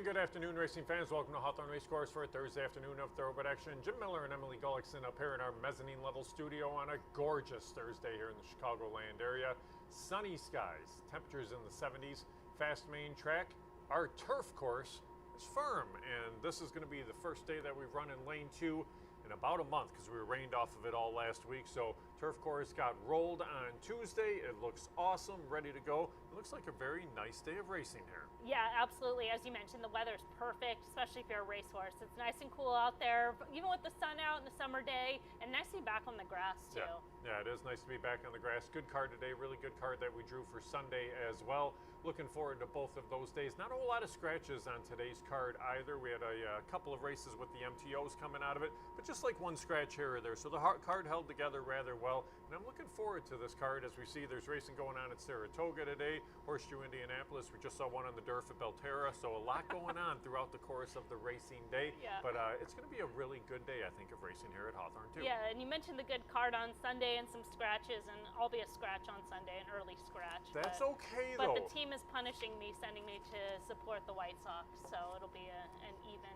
and good afternoon, racing fans. Welcome to Hawthorne Racecourse for a Thursday afternoon of thoroughbred action. Jim Miller and Emily Gullikson up here in our mezzanine level studio on a gorgeous Thursday here in the Chicagoland area. Sunny skies, temperatures in the 70s, fast main track. Our turf course is firm, and this is going to be the first day that we've run in lane 2 in about a month because we were rained off of it all last week. So turf course got rolled on Tuesday. It looks awesome, ready to go. It looks like a very nice day of racing here. Yeah, absolutely. As you mentioned, the weather's perfect, especially if you're a racehorse. It's nice and cool out there, even with the sun out in the summer day, and nice to be back on the grass too. Yeah, it is nice to be back on the grass. Good card today, really good card that we drew for Sunday as well. Looking forward to both of those days. Not a whole lot of scratches on today's card either. We had a couple of races with the MTOs coming out of it, but just like one scratch here or there. So the card held together rather well, and I'm looking forward to this card. As we see, there's racing going on at Saratoga today, Horseshoe Indianapolis. We just saw one on the Durf at Belterra, so a lot going on throughout the course of the racing day. Yeah. But it's going to be a really good day, I think, of racing here at Hawthorne too. Yeah, and you mentioned the good card on Sunday and some scratches, and I'll be a scratch on Sunday, an early scratch. That's okay, though. But the team is punishing me, sending me to support the White Sox, so it'll be an even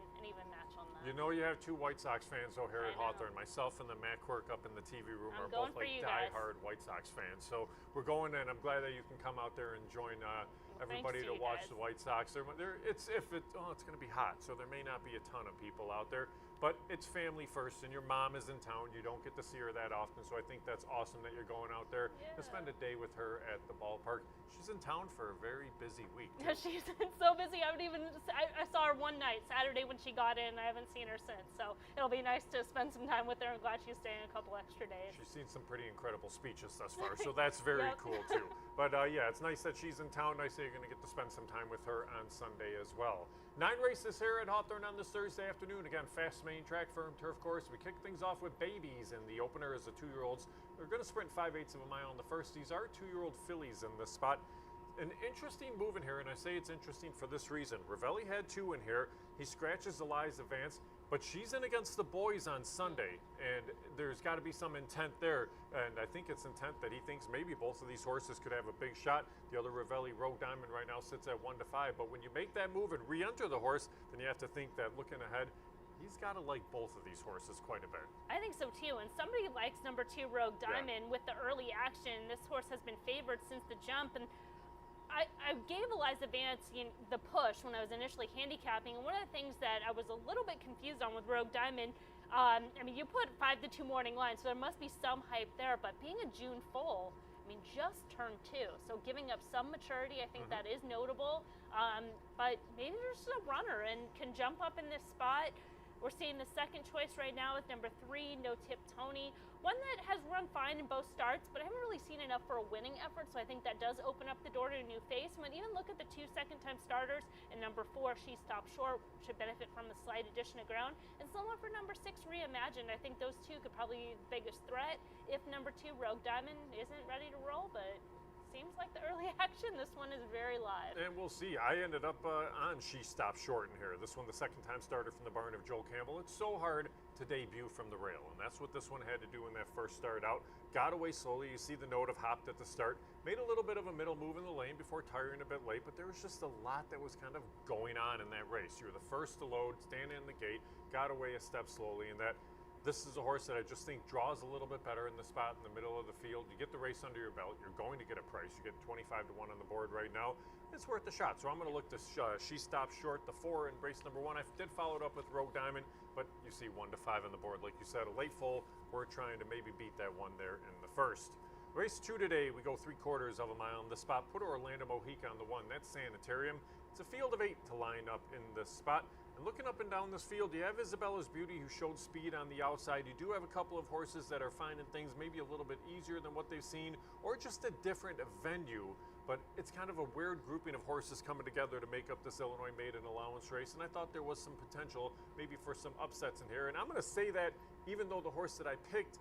match on that. You know, you have two White Sox fans though here I at know. Hawthorne. Myself and the Matt Quirk up in the TV room are both like guys. die-hard White Sox fans. So we're going, and I'm glad that you can come out there and join everybody to watch the White Sox. It's going to be hot, so there may not be a ton of people out there, but it's family first, and your mom is in town. You don't get to see her that often, so I think that's awesome that you're going out there and spend a day with her at the ballpark. She's in town for a very busy week too. She's been so busy. I saw her one night, Saturday, when she got in. I haven't seen her since, so it'll be nice to spend some time with her. I'm glad she's staying a couple extra days. She's seen some pretty incredible speeches thus far, so that's very cool too. But yeah, it's nice that she's in town. Nice that you're going to get to spend some time with her on Sunday as well. 9 races here at Hawthorne on this Thursday afternoon. Again, fast main track, firm turf course. We kick things off with babies, and the opener is the 2-year-olds. They're going to sprint 5/8 of a mile in the first. These are 2-year-old fillies in this spot. An interesting move in here, and I say it's interesting for this reason. Ravelli had 2 in here. He scratches Eliza Vance, but she's in against the boys on Sunday, and there's got to be some intent there. And I think it's intent that he thinks maybe both of these horses could have a big shot. The other Ravelli, Rogue Diamond, right now sits at 1-5. But when you make that move and re-enter the horse, then you have to think that looking ahead, he's got to like both of these horses quite a bit. I think so too, and somebody likes number 2 Rogue Diamond with the early action. This horse has been favored since the jump, and I gave Eliza Vance the push when I was initially handicapping, and one of the things that I was a little bit confused on with Rogue Diamond, I mean, you put 5-2 morning line, so there must be some hype there, but being a June foal, I mean, just turned 2, so giving up some maturity, I think that is notable, but maybe there's a runner and can jump up in this spot. We're seeing the second choice right now with number 3, No Tip Tony, one that has run fine in both starts, but I haven't really seen enough for a winning effort, so I think that does open up the door to a new face. And when you even look at the 2 second-time starters, and number 4, She Stopped Short, should benefit from a slight addition of ground, and similar for number 6, Reimagined. I think those 2 could probably be the biggest threat if number 2, Rogue Diamond, isn't ready to roll, but seems like the early action, this one is very live. And we'll see. I ended up on She Stopped Short in here. This one, the second-time starter from the barn of Joel Campbell. It's so hard to debut from the rail, and that's what this one had to do in that first start out. Got away slowly. You see the note of hopped at the start. Made a little bit of a middle move in the lane before tiring a bit late, but there was just a lot that was kind of going on in that race. You were the first to load, stand in the gate, got away a step slowly, and that this is a horse that I just think draws a little bit better in the spot in the middle of the field. You get the race under your belt, you're going to get a price. You get 25-1 on the board right now. It's worth the shot. So I'm going to look to She Stopped Short, the 4 in race number 1. I did follow it up with Rogue Diamond, but you see 1-5 on the board. Like you said, a late full. We're trying to maybe beat that one there in the first. Race 2 today, we go 3/4 of a mile in the spot. Put Orlando Mojica on the 1. That's Sanitarium. It's a field of 8 to line up in this spot. And looking up and down this field, you have Isabella's Beauty, who showed speed on the outside. You do have a couple of horses that are finding things maybe a little bit easier than what they've seen, or just a different venue. But it's kind of a weird grouping of horses coming together to make up this Illinois Maiden Allowance race. And I thought there was some potential maybe for some upsets in here. And I'm going to say that even though the horse that I picked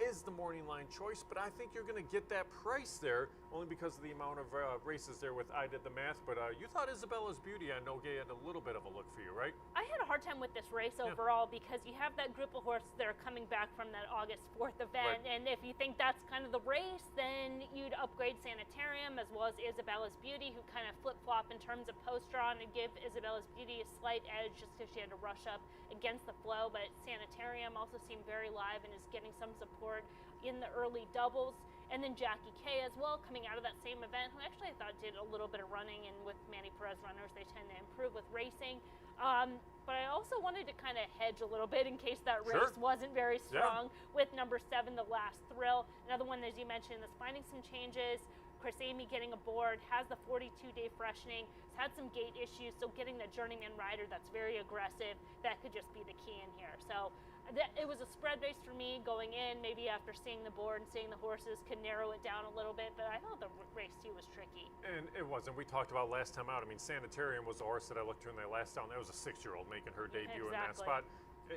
is the morning line choice, but I think you're going to get that price there only because of the amount of races there with I Did the Math. But you thought Isabella's Beauty, I know, had a little bit of a look for you, right? I had a hard time with this race overall because you have that group of horses that are coming back from that August 4th event, and if you think that's kind of the race, then you'd upgrade Sanitarium as well as Isabella's Beauty, who kind of flip-flop in terms of post-draw and give Isabella's Beauty a slight edge just because she had to rush up against the flow, but Sanitarium also seemed very live and is getting some support in the early doubles. And then Jackie K as well, coming out of that same event, who actually I thought did a little bit of running, and with Manny Perez runners, they tend to improve with racing. But I also wanted to kind of hedge a little bit in case that race wasn't very strong with number 7, The Last Thrill. Another one, as you mentioned, that's finding some changes. Chris Amy getting aboard, has the 42-day freshening, has had some gait issues, so getting the journeyman rider that's very aggressive, that could just be the key in here. So it was a spread race for me going in. Maybe after seeing the board and seeing the horses could narrow it down a little bit, but I thought the race too was tricky. And it wasn't. We talked about last time out. I mean, Sanitarium was the horse that I looked to in that last down. That was a 6-year-old making her debut in that spot.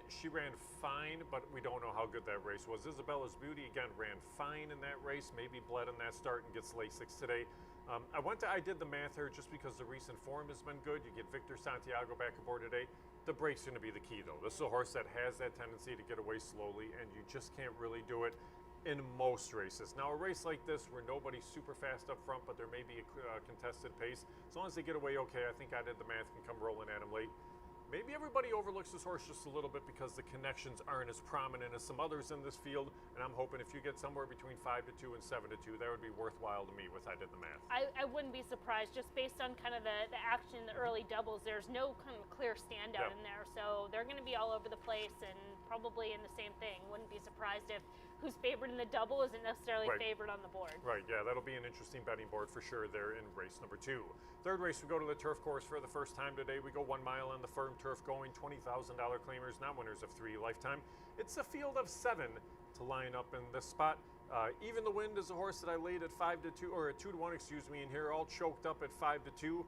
She ran fine, but we don't know how good that race was. Isabella's Beauty, again, ran fine in that race, maybe bled in that start and gets Lasix today. I did the math here just because the recent form has been good. You get Victor Santiago back aboard today. The break's going to be the key, though. This is a horse that has that tendency to get away slowly, and you just can't really do it in most races. Now, a race like this where nobody's super fast up front, but there may be a contested pace, as long as they get away okay, I think I Did the Math can come rolling at him late. Maybe everybody overlooks this horse just a little bit because the connections aren't as prominent as some others in this field, and I'm hoping if you get somewhere between 5-2 and 7-2, that would be worthwhile to me with I Did the Math. I wouldn't be surprised just based on kind of the action in the early doubles. There's no kind of clear standout in there, so they're going to be all over the place and probably in the same thing. Wouldn't be surprised if who's favored in the double isn't necessarily favored on the board. Right, yeah, that'll be an interesting betting board for sure there in race number 2. Third race, we go to the turf course for the first time today. We go 1 mile on the firm turf going, $20,000 claimers, not winners of 3 lifetime. It's a field of 7 to line up in this spot. Even the Wind is a horse that I laid at 5-2, or at 2-1, excuse me, and here all choked up at 5-2.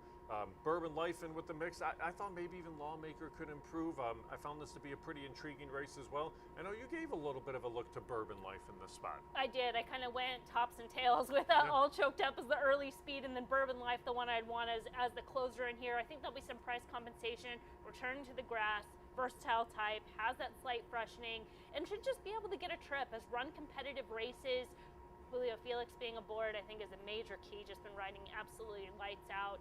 Bourbon Life in with the mix. I thought maybe even Lawmaker could improve. I found this to be a pretty intriguing race as well. I know you gave a little bit of a look to Bourbon Life in this spot. I did. I kind of went tops and tails with all choked up as the early speed, and then Bourbon Life, the one I'd want as the closer in here. I think there'll be some price compensation, returning to the grass, versatile type, has that slight freshening, and should just be able to get a trip, has run competitive races. Julio Felix being aboard, I think, is a major key. Just been riding absolutely lights out,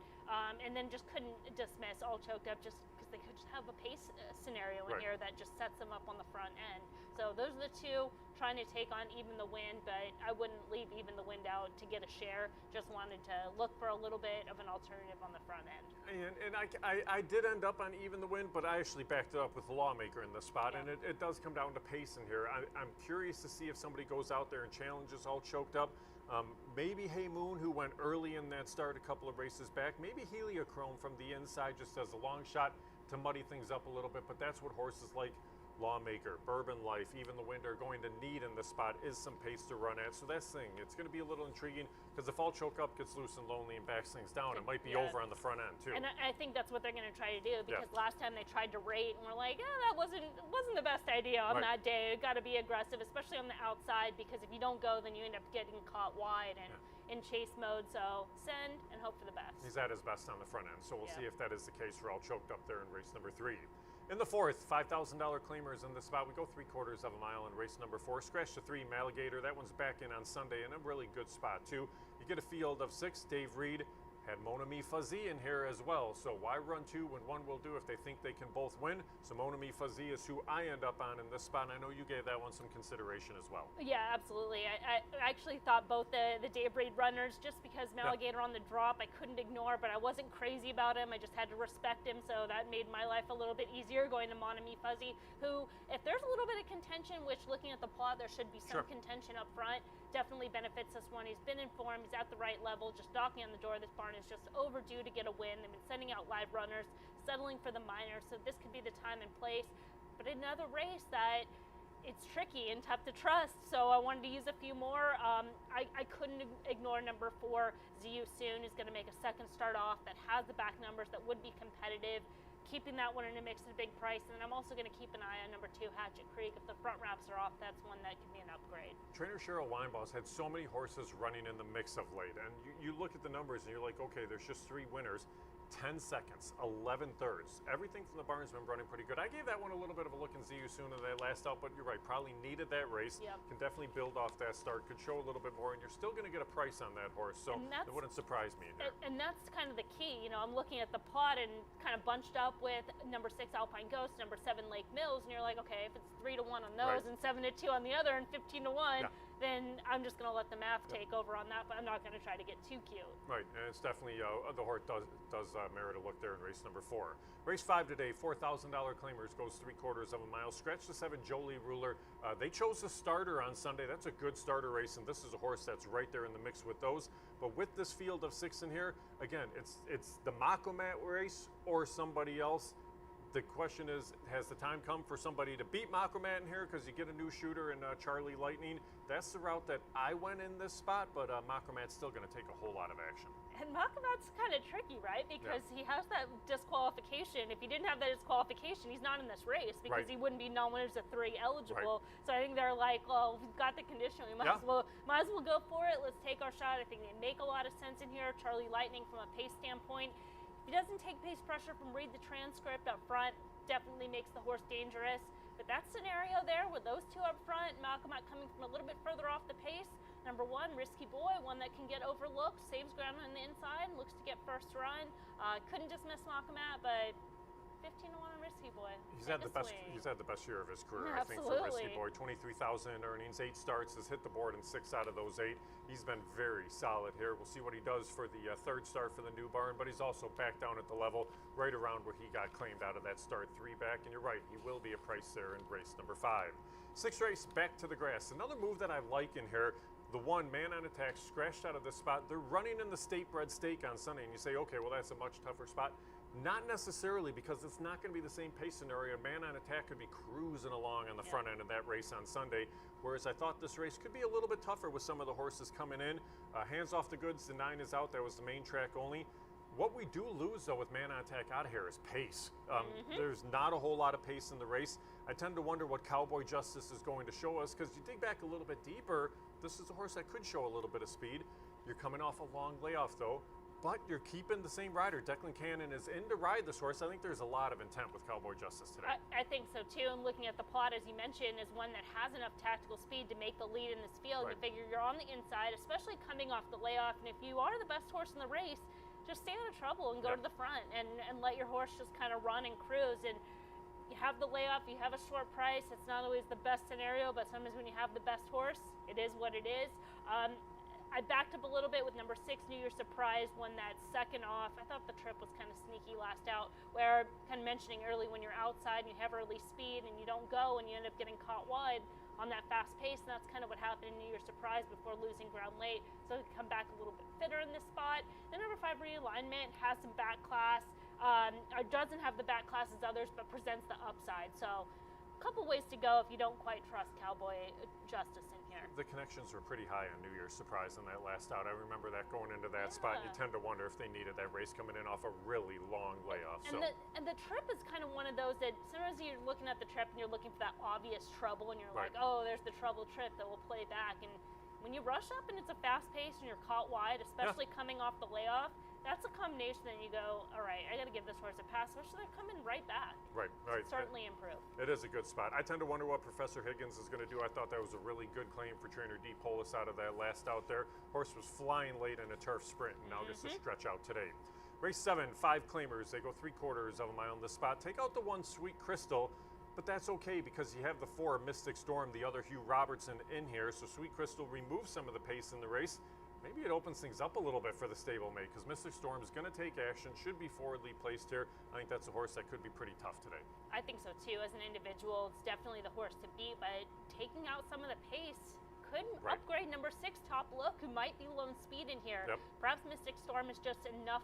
and then just couldn't dismiss all choked up just because they could just have a pace scenario in here that just sets them up on the front end. So those are the two trying to take on Even the Wind, but I wouldn't leave Even the Wind out to get a share. Just wanted to look for a little bit of an alternative on the front end. And I did end up on Even the Wind, but I actually backed it up with the Lawmaker in this spot, and it does come down to pace in here. I'm curious to see if somebody goes out there and challenges all choked up. Maybe Hey Moon, who went early in that start a couple of races back. Maybe Heliochrome from the inside just as a long shot to muddy things up a little bit, but that's what horses like Lawmaker, Bourbon Life, Even the Wind are going to need in this spot is some pace to run at. So that's the thing. It's going to be a little intriguing because if all choke up gets loose and lonely and backs things down, it might be over on the front end too. And I think that's what they're going to try to do because last time they tried to rate and we're like, that wasn't the best idea on that day. It got to be aggressive, especially on the outside, because if you don't go, then you end up getting caught wide and in chase mode. So send and hope for the best. He's at his best on the front end. So we'll see if that is the case for all choked up there in race number 3. In the fourth, $5,000 claimers in the spot. We go 3/4 of a mile in race number 4. Scratch the 3, Maligator. That one's back in on Sunday in a really good spot too. You get a field of 6. Dave Reed had Mon Ami Fuzzy in here as well. So why run 2 when one will do if they think they can both win? So Mon Ami Fuzzy is who I end up on in this spot. And I know you gave that one some consideration as well. Yeah, absolutely. I actually thought both the Dave Reed runners, just because Maligator on the drop I couldn't ignore, but I wasn't crazy about him. I just had to respect him, so that made my life a little bit easier going to Mon Ami Fuzzy, who, if there's a little bit of contention, which looking at the plot there should be some contention up front, definitely benefits this one. He's been in form, he's at the right level, just knocking on the door. This barn is just overdue to get a win. They've been sending out live runners, settling for the minors, so this could be the time and place. But another race that it's tricky and tough to trust, so I wanted to use a few more. I couldn't ignore number 4, Ziyu Soon, who's going to make a second start off that has the back numbers that would be competitive. keeping that one in a mix at a big price. And then I'm also going to keep an eye on number 2, Hatchet Creek. If the front wraps are off, that's one that can be an upgrade. Trainer Cheryl Weinbaugh's had so many horses running in the mix of late, and you look at the numbers and you're like, okay, there's just 3 winners. 10 seconds, 11 thirds. Everything from the barn's been running pretty good. I gave that one a little bit of a look and see you sooner than last out, but you're right, probably needed that race. Yep. Can definitely build off that start, could show a little bit more, and you're still going to get a price on that horse, so it wouldn't surprise me in there. And that's kind of the key. You know, I'm looking at the plot and kind of bunched up with number 6 Alpine Ghost, number 7 Lake Mills, and you're like, okay, if it's 3 to 1 on those and 7 to 2 on the other and 15 to 1, then I'm just going to let the math take over on that, but I'm not going to try to get too cute. Right, and it's definitely, the horse does merit a look there in race number 4. Race 5 today, $4,000 claimers, goes 3/4 of a mile. Scratch the 7 Jolie Ruler. They chose a starter on Sunday. That's a good starter race, and this is a horse that's right there in the mix with those. But with this field of 6 in here, again, it's the Macomat race or somebody else. The question is, has the time come for somebody to beat Macomat in here because you get a new shooter in Charlie Lightning? That's the route that I went in this spot, but Macomat's still going to take a whole lot of action. And Macomat's kind of tricky, right? Because he has that disqualification. If he didn't have that disqualification, he's not in this race because he wouldn't be non-winners of 3 eligible. So I think they're like, well, we've got the condition. We might as well go for it. Let's take our shot. I think they make a lot of sense in here. Charlie Lightning, from a pace standpoint, if he doesn't take pace pressure from read the transcript up front, definitely makes the horse dangerous. But that scenario there with those 2 up front, Macomat coming from a little bit further off the pace. Number 1, Risky Boy, one that can get overlooked, saves ground on the inside, looks to get first run. Couldn't dismiss Macomat, but 15 to 1 on Risky Boy. He's had the best year of his career, I think, for Risky Boy. 23,000 in earnings, 8 starts, has hit the board in 6 out of those 8. He's been very solid here. We'll see what he does for the 3rd start for the new barn, but he's also back down at the level right around where he got claimed out of that start 3 back. And you're right, he will be a price there in race number 5. 6th race, back to the grass. Another move that I like in here. The 1, Man on Attack, scratched out of this spot. They're running in the State Bred Stake on Sunday, and you say, okay, well, that's a much tougher spot. Not necessarily, because it's not going to be the same pace scenario. Man on Attack could be cruising along on the front end of that race on Sunday, whereas I thought this race could be a little bit tougher with some of the horses coming in. Hands off the goods, the 9 is out. That was the main track only. What we do lose, though, with Man on Attack out of here is pace. There's not a whole lot of pace in the race. I tend to wonder what Cowboy Justice is going to show us, because you dig back a little bit deeper, this is a horse that could show a little bit of speed. You're coming off a long layoff, though, but you're keeping the same rider. Declan Cannon is in to ride this horse. I think there's a lot of intent with Cowboy Justice today. I think so, too. And looking at the plot, as you mentioned, is one that has enough tactical speed to make the lead in this field. You figure you're on the inside, especially coming off the layoff, and if you are the best horse in the race, just stay out of trouble and go to the front and let your horse just kind of run and cruise. And you have the layoff, you have a short price. It's not always the best scenario, but sometimes when you have the best horse, it is what it is. I backed up a little bit with number 6, New Year's Surprise, one that's second off. I thought the trip was kind of sneaky last out, where kind of mentioning early when you're outside and you have early speed and you don't go and you end up getting caught wide on that fast pace, and that's kind of what happened in New Year's Surprise before losing ground late. So it come back a little bit fitter in this spot. Then number 5, Realignment, has some back class. Doesn't have the back class as others, but presents the upside. So a couple ways to go if you don't quite trust Cowboy Justice in here. The connections were pretty high on New Year's Surprise in that last out. I remember that going into that spot. You tend to wonder if they needed that race coming in off a really long layoff. And the trip is kind of one of those that sometimes you're looking at the trip and you're looking for that obvious trouble, and you're like, oh, there's the trouble trip that will play back. And when you rush up and it's a fast pace and you're caught wide, especially coming off the layoff, that's a combination that you go, all right, I got to give this horse a pass, especially they're coming right back. Right. Certainly improve. It is a good spot. I tend to wonder what Professor Higgins is going to do. I thought that was a really good claim for trainer D. Polis out of that last out there. Horse was flying late in a turf sprint, and now gets a stretch out today. Race 7, 5 claimers. They go 3/4 of a mile in this spot. Take out the 1, Sweet Crystal, but that's okay because you have the 4, Mystic Storm, the other Hugh Robertson in here. So Sweet Crystal removes some of the pace in the race. Maybe it opens things up a little bit for the stablemate, because Mystic Storm is going to take action, should be forwardly placed here. I think that's a horse that could be pretty tough today. I think so too. As an individual, it's definitely the horse to beat, but taking out some of the pace could upgrade number 6, Top Look, who might be low in speed in here. Perhaps Mystic Storm is just enough,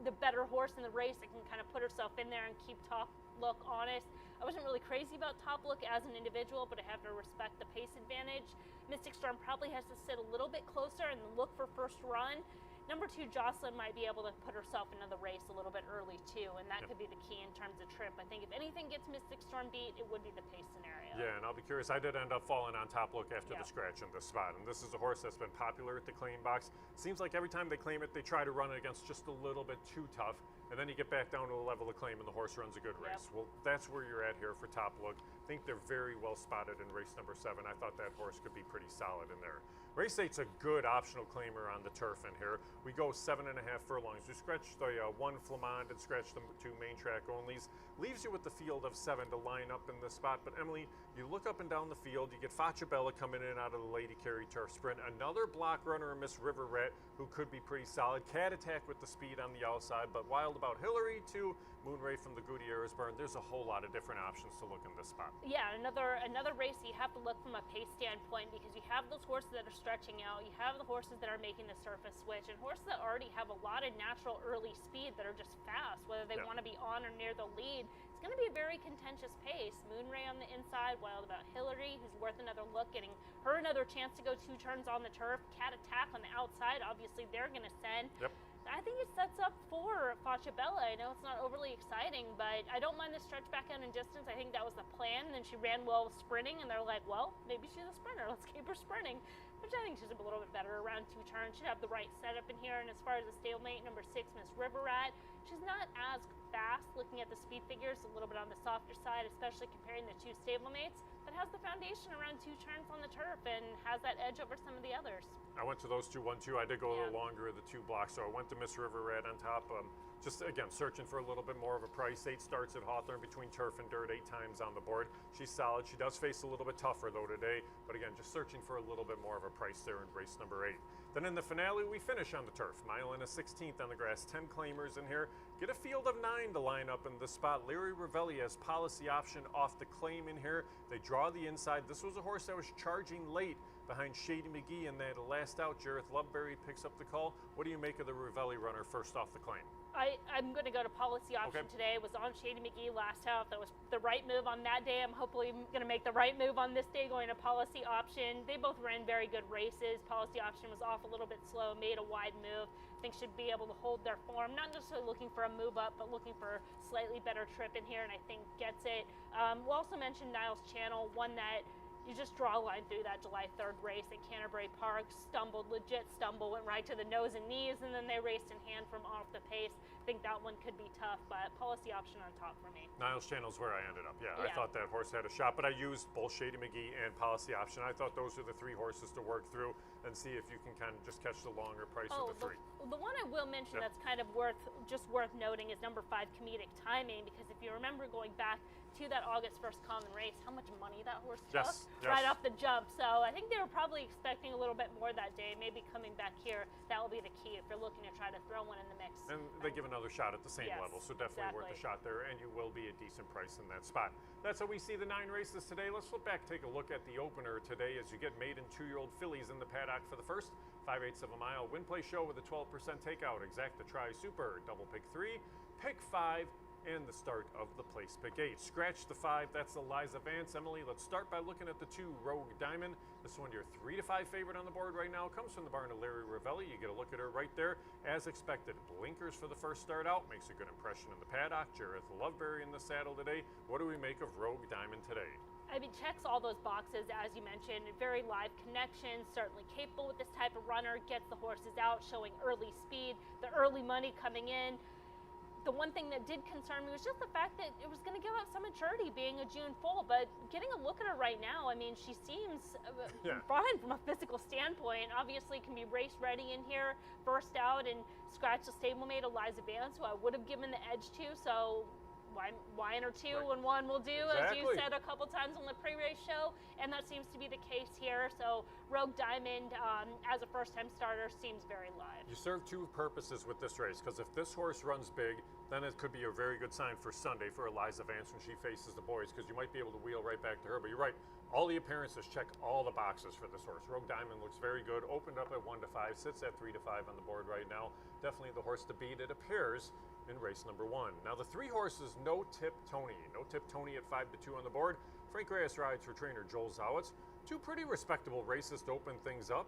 the better horse in the race that can kind of put herself in there and keep Top Look honest. I wasn't really crazy about Top Look as an individual, but I have to respect the pace advantage. Mystic Storm probably has to sit a little bit closer and look for first run. Number 2, Jocelyn might be able to put herself into the race a little bit early too, and that could be the key in terms of trip. I think if anything gets Mystic Storm beat, it would be the pace scenario. Yeah, and I'll be curious. I did end up falling on Top Look after the scratch in this spot, and this is a horse that's been popular at the claim box. Seems like every time they claim it, they try to run it against just a little bit too tough, and then you get back down to a level of claim and the horse runs a good race. Well, that's where you're at here for Top Look. I think they're very well spotted in race number 7. I thought that horse could be pretty solid in there. Race 8's a good optional claimer on the turf in here. We go 7.5 furlongs. We scratched the 1 Flamand and scratched the 2 main track onlys. Leaves you with the field of 7 to line up in this spot. But Emily, you look up and down the field, you get Facciabella coming in out of the Lady Carey Turf Sprint. Another block runner, Miss River Rat, who could be pretty solid. Cat Attack with the speed on the outside, but Wild About Hillary to Moonray from the Gutierrez Burn. There's a whole lot of different options to look in this spot. Yeah, another race you have to look from a pace standpoint, because you have those horses that are stretching out, you have the horses that are making the surface switch, and horses that already have a lot of natural early speed that are just fast, whether they want to be on or near the lead. It's going to be a very contentious pace. Moonray on the inside, Wild About Hillary, who's worth another look, getting her another chance to go 2 turns on the turf. Cat Attack on the outside, obviously they're going to send. I think it sets up for Facciabella. I know it's not overly exciting, but I don't mind the stretch back out in distance. I think that was the plan. And then she ran well sprinting, and they're like, well, maybe she's a sprinter. Let's keep her sprinting, which I think she's a little bit better around 2 turns. Should have the right setup in here. And as far as the stablemate, number 6, Miss River Rat, she's not as fast looking at the speed figures, a little bit on the softer side, especially comparing the 2 stablemates, but has the foundation around 2 turns on the turf and has that edge over some of the others. I went to those 2, 1-2. I did go a little longer of the 2 blocks, so I went to Miss River Rat on top. Just, again, searching for a little bit more of a price. 8 starts at Hawthorne between turf and dirt, 8 times on the board. She's solid. She does face a little bit tougher, though, today. But, again, just searching for a little bit more of a price there in race number 8. Then in the finale, we finish on the turf. Mile and a 16th on the grass. 10 claimers in here. Get a field of 9 to line up in this spot. Larry Ravelli has policy option off the claim in here. They draw the inside. This was a horse that was charging late behind Shady McGee in that last out. Jareth Loveberry picks up the call. What do you make of the Ravelli runner first off the claim? I'm going to go to policy option today. Was on Shady McGee last out. That was the right move on that day. I'm hopefully going to make the right move on this day, going to policy option. They both ran very good races. Policy option was off a little bit slow, made a wide move. I think should be able to hold their form. Not necessarily looking for a move up, but looking for a slightly better trip in here, and I think gets it. We'll also mention Niles Channel, one that you just draw a line through that July 3rd race at Canterbury Park, legit stumble, went right to the nose and knees, and then they raced in hand from off the pace. I think that one could be tough, but policy option on top for me. Niles Channel's where I ended up. Yeah, I thought that horse had a shot, but I used both Shady McGee and policy option. I thought those are the 3 horses to work through and see if you can kind of just catch the longer price of the 3. The one I will mention that's kind of worth noting is number 5, Comedic Timing, because if you remember going back to that August 1st common race, how much money that horse took right off the jump. So I think they were probably expecting a little bit more that day. Maybe coming back here, that will be the key if you're looking to try to throw one in the mix. And they give another shot at the same level, so definitely worth a shot there, and you will be a decent price in that spot. That's how we see the 9 races today. Let's flip back, take a look at the opener today as you get maiden 2-year-old fillies in the paddock for the first 5/8 of a mile win play show with a 12% takeout. Exacta Tri Super, double pick 3, pick 5, and the start of the place pick 8. Scratch the 5, that's Eliza Vance. Emily, let's start by looking at the 2 Rogue Diamond. This one, your 3-5 favorite on the board right now, comes from the barn of Larry Ravelli. You get a look at her right there. As expected, blinkers for the first start out, makes a good impression in the paddock. Jareth Loveberry in the saddle today. What do we make of Rogue Diamond today? I mean, checks all those boxes, as you mentioned. Very live connection, certainly capable with this type of runner, gets the horses out, showing early speed, the early money coming in. The one thing that did concern me was just the fact that it was going to give up some maturity being a June foal, but getting a look at her right now, I mean, she seems fine from a physical standpoint. Obviously can be race ready in here, burst out and scratch the stablemate Eliza Vance, who I would have given the edge to, so why enter 2 and 1 will do, as you said a couple times on the pre-race show, and that seems to be the case here. So Rogue Diamond, as a first-time starter, seems very live. You serve 2 purposes with this race, because if this horse runs big, then it could be a very good sign for Sunday for Eliza Vance when she faces the boys, because you might be able to wheel right back to her. But you're right, all the appearances check all the boxes for this horse. Rogue Diamond looks very good, opened up at 1-5, sits at 3-5 on the board right now. Definitely the horse to beat, it appears, in race number 1. Now the 3 horses, No Tip Tony. No Tip Tony at 5-2 on the board. Frank Reyes rides for trainer Joel Zawitz. 2 pretty respectable races to open things up.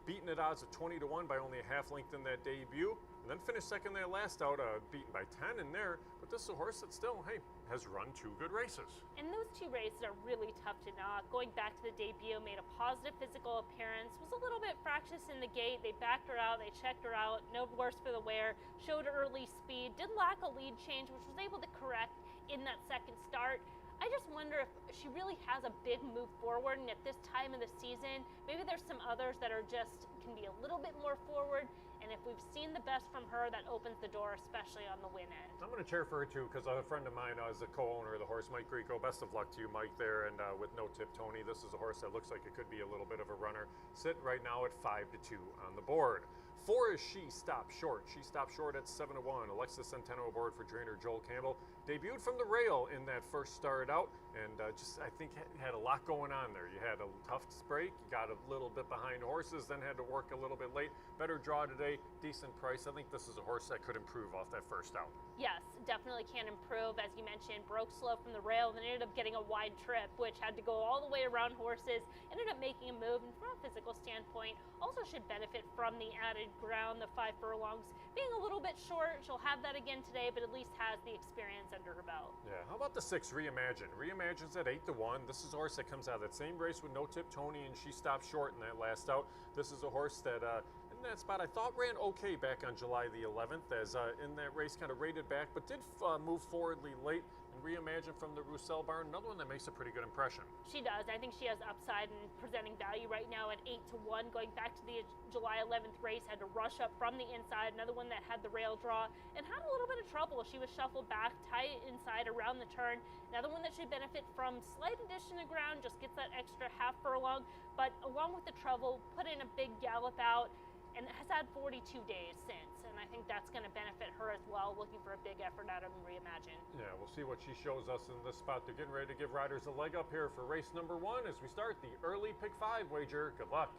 beaten at odds of 20 to 1 by only a half length in that debut, and then finished second that last out, beaten by 10 in there. But this is a horse that still, hey, has run 2 good races. And those 2 races are really tough to knock. Going back to the debut, made a positive physical appearance, was a little bit fractious in the gate. They backed her out, they checked her out, no worse for the wear, showed early speed, did lack a lead change, which was able to correct in that second start. I just wonder if she really has a big move forward, and at this time of the season, maybe there's some others that are just can be a little bit more forward. And if we've seen the best from her, that opens the door, especially on the win end. I'm going to cheer for her too, because a friend of mine is a co-owner of the horse, Mike Grieco. Best of luck to you, Mike, there. And with No Tip Tony, this is a horse that looks like it could be a little bit of a runner. Sitting right now at 5 to 2 on the board. 4 is She Stopped Short. She stopped short at 7 to 1. Alexis Centeno aboard for trainer Joel Campbell. Debuted from the rail in that first start out, and just I think had a lot going on there. You had a tough break, you got a little bit behind horses, then had to work a little bit late. Better draw today, decent price. I think this is a horse that could improve off that first out. Yes, definitely can improve. As you mentioned, broke slow from the rail, then ended up getting a wide trip, which had to go all the way around horses. Ended up making a move, and from a physical standpoint, also should benefit from the added ground, the 5 furlongs being a little bit short. She'll have that again today, but at least has the experience under her belt. Yeah, how about the 6, Reimagine? Reimagine's at 8 to 1. This is a horse that comes out of that same race with No Tip Tony, and She Stopped Short in that last out. This is a horse that in that spot I thought ran okay back on July the 11th, as in that race kind of rated back, but did move forwardly late. And Reimagine from the Roussel barn, another one that makes a pretty good impression. She does. I think she has upside and presenting value right now at 8 to 1. Going back to the July 11th race, had to rush up from the inside. Another one that had the rail draw and had a little bit of trouble. She was shuffled back tight inside around the turn. Another one that should benefit from slight addition to ground, just gets that extra half furlong. But along with the trouble, put in a big gallop out and has had 42 days since. And I think that's going to benefit her as well, looking for a big effort out of Reimagine. Yeah, we'll see what she shows us in this spot. They're getting ready to give riders a leg up here for race number 1 as we start the early pick 5 wager. Good luck.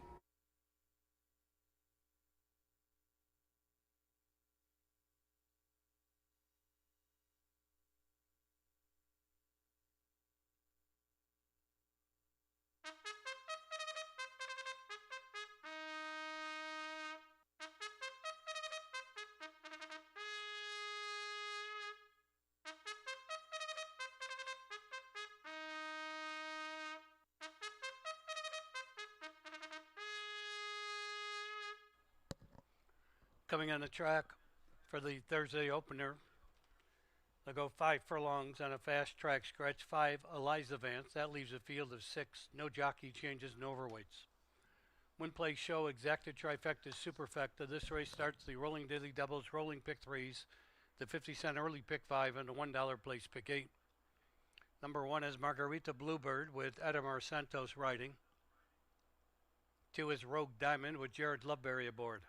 Coming on the track for the Thursday opener, they'll go 5 furlongs on a fast track stretch. 5 Eliza Vance. That leaves a field of 6. No jockey changes, no overweights. Win play show exacta trifecta superfecta. This race starts the rolling daily doubles, rolling pick 3s, the 50-cent early pick 5, and the $1 place pick 8. Number 1 is Margarita Bluebird with Adamar Santos riding. 2 is Rogue Diamond with Jared Loveberry aboard.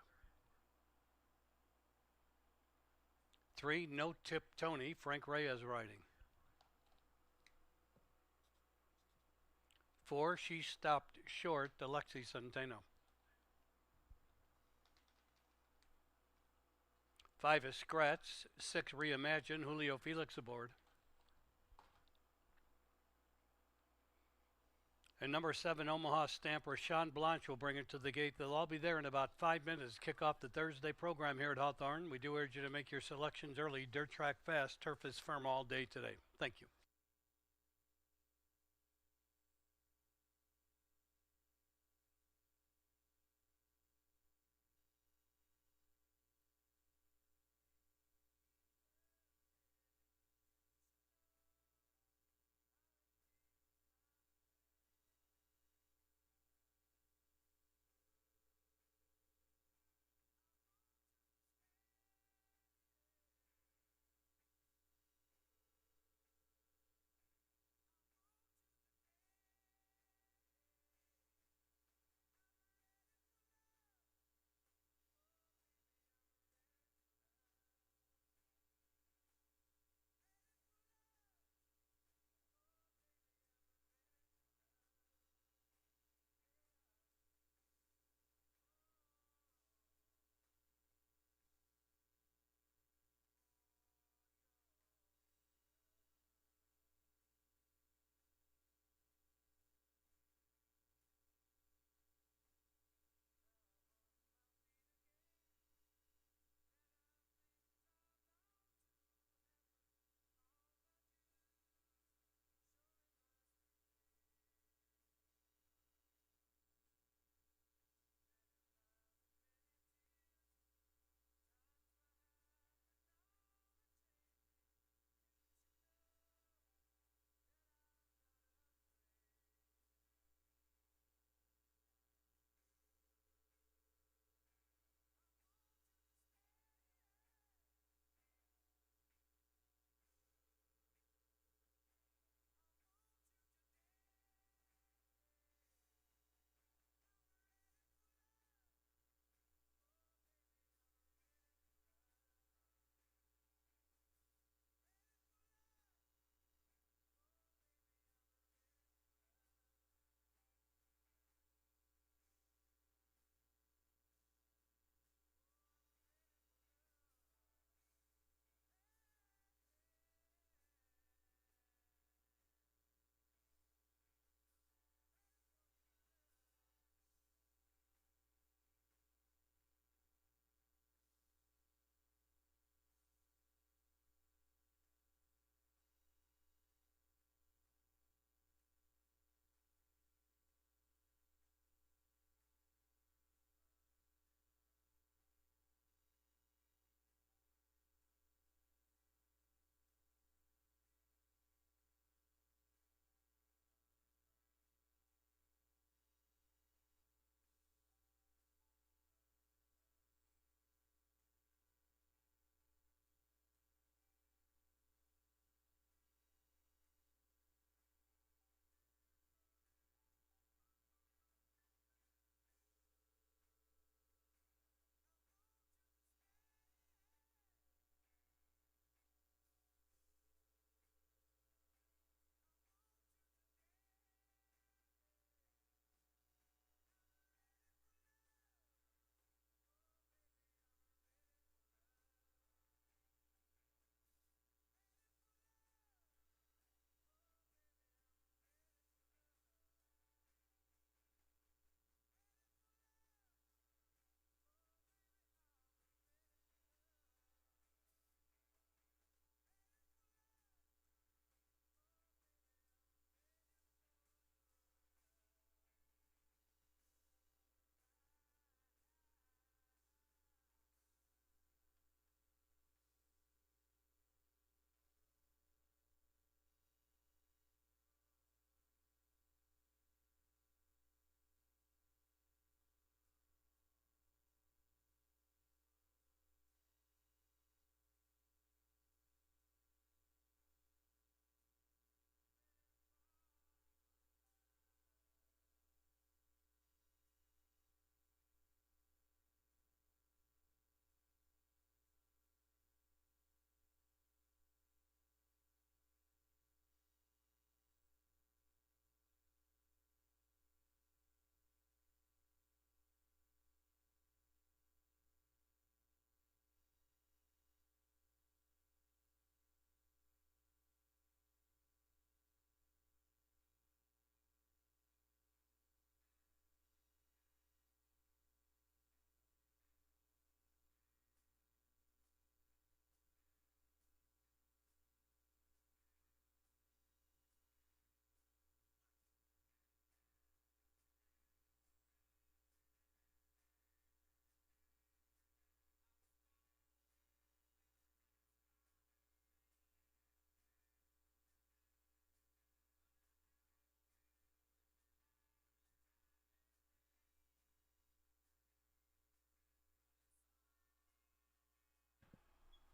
3, No Tip Tony, Frank Reyes riding. 4, She Stopped Short, Alexis Centeno. 5 is Scratch. 6, Reimagine, Julio Felix aboard. And number 7, Omaha Stamper, Sean Blanche will bring it to the gate. They'll all be there in about 5 minutes. Kick off the Thursday program here at Hawthorne. We do urge you to make your selections early. Dirt track fast. Turf is firm all day today. Thank you.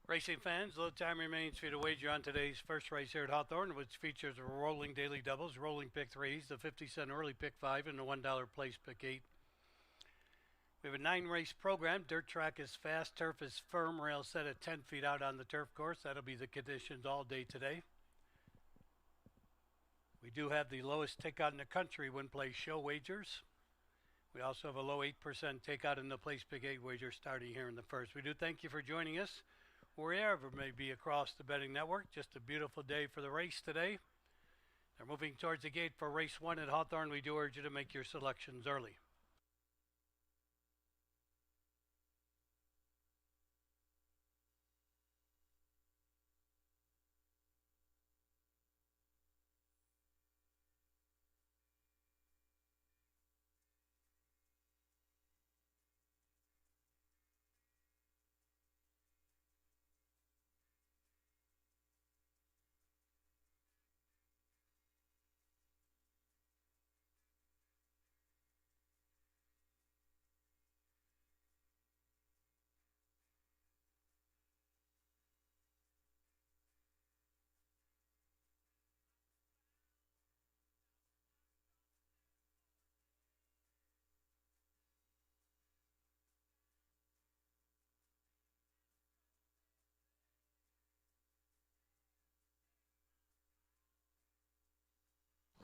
Racing fans, little time remains for you to wager on today's first race here at Hawthorne, which features rolling daily doubles, rolling pick threes, the 50-cent early pick five, and the $1 place pick eight. We have a 9-race program. Dirt track is fast, turf is firm, rail set at 10 feet out on the turf course. That'll be the conditions all day today. We do have the lowest takeout in the country when play show wagers. We also have a low 8% takeout in the place pick 8 wager starting here in the first. We do thank you for joining us wherever it may be across the betting network. Just a beautiful day for the race today. They're moving towards the gate for race 1 at Hawthorne. We do urge you to make your selections early.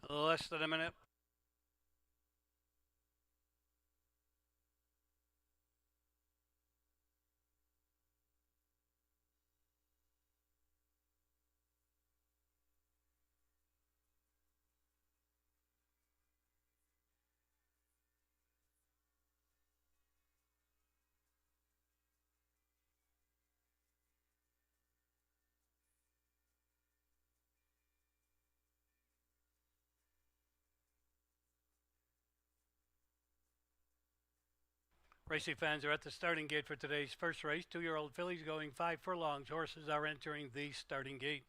Less than a minute. Racing fans are at the starting gate for today's first race. 2-year-old fillies going 5 furlongs. Horses are entering the starting gate.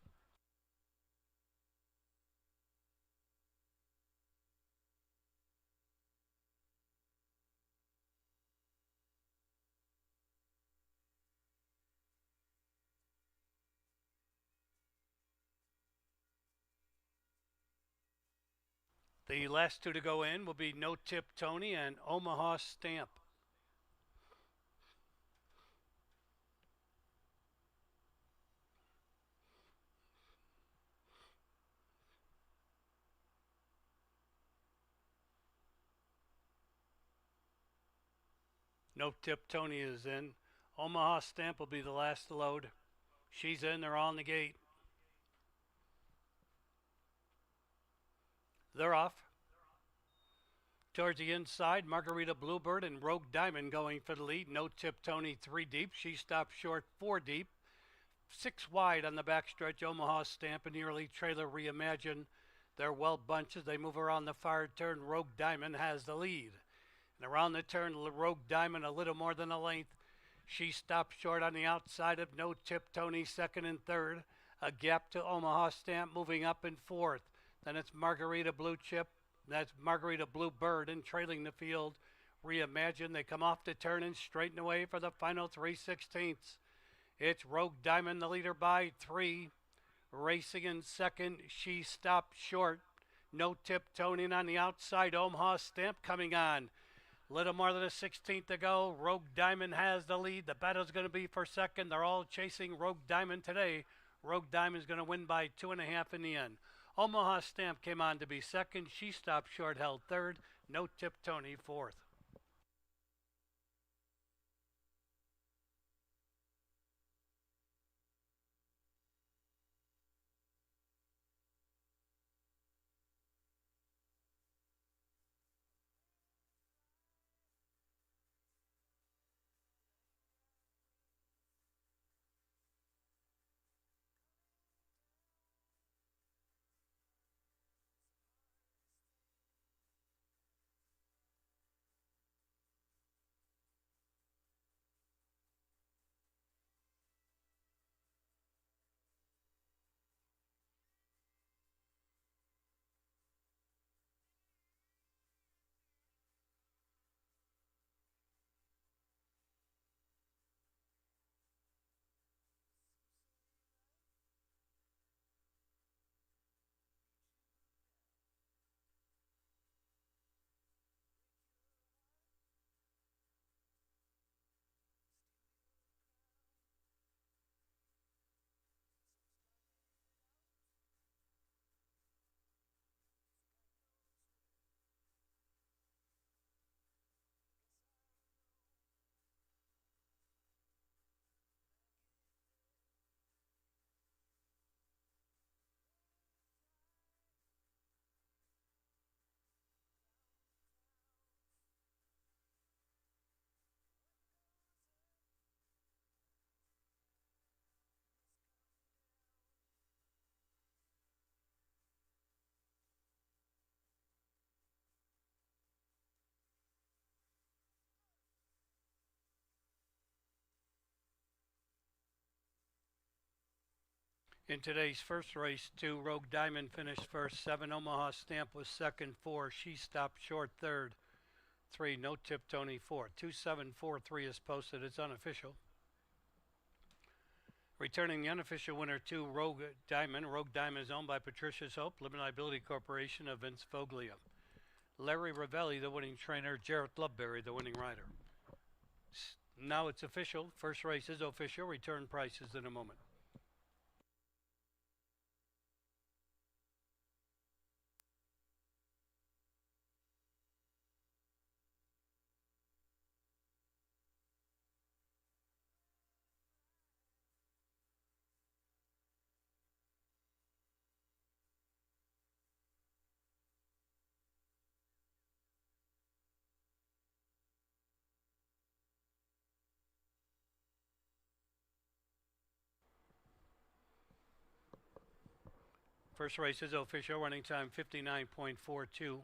The last 2 to go in will be No Tip Tony and Omaha Stamp. No Tip Tony is in. Omaha Stamp will be the last to load. She's in. They're on the gate. They're off. Towards the inside, Margarita Bluebird and Rogue Diamond going for the lead. No Tip Tony 3 deep. She stopped short 4 deep. 6 wide on the backstretch. Omaha Stamp and the early trailer Reimagine. They're well bunched as they move around the far turn. Rogue Diamond has the lead. And around the turn, Rogue Diamond a little more than a length. She stopped short on the outside of No Tip Tony, second and third. A gap to Omaha Stamp moving up in fourth. Then it's Margarita Blue Chip. That's Margarita Bluebird and trailing the field. Reimagine. They come off the turn and straighten away for the final 3/16. It's Rogue Diamond, the leader by 3. Racing in second. She stopped short. No Tip Tony on the outside. Omaha Stamp coming on. Little more than a 16th to go. Rogue Diamond has the lead. The battle's going to be for second. They're all chasing Rogue Diamond today. Rogue Diamond's going to win by 2.5 in the end. Omaha Stamp came on to be second. She stopped short, held third. No Tip Tony fourth. In today's first race, 2 Rogue Diamond finished first, 7 Omaha Stamp was second, 4 She Stopped Short third, 3 No Tip Tony fourth. 2743 is posted. It's unofficial. Returning the unofficial winner, 2 Rogue Diamond. Rogue Diamond is owned by Patricia's Hope, Limited Liability Corporation of Vince Foglia. Larry Ravelli, the winning trainer. Jarrett Loveberry, the winning rider. Now it's official. First race is official. Return prices in a moment. First race is official, running time 59.42.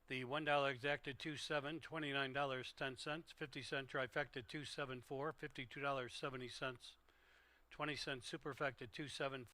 The $1 exacted 27, $29.10, 50-cent trifecta 274, $52.70, 20-cent superfecta 274.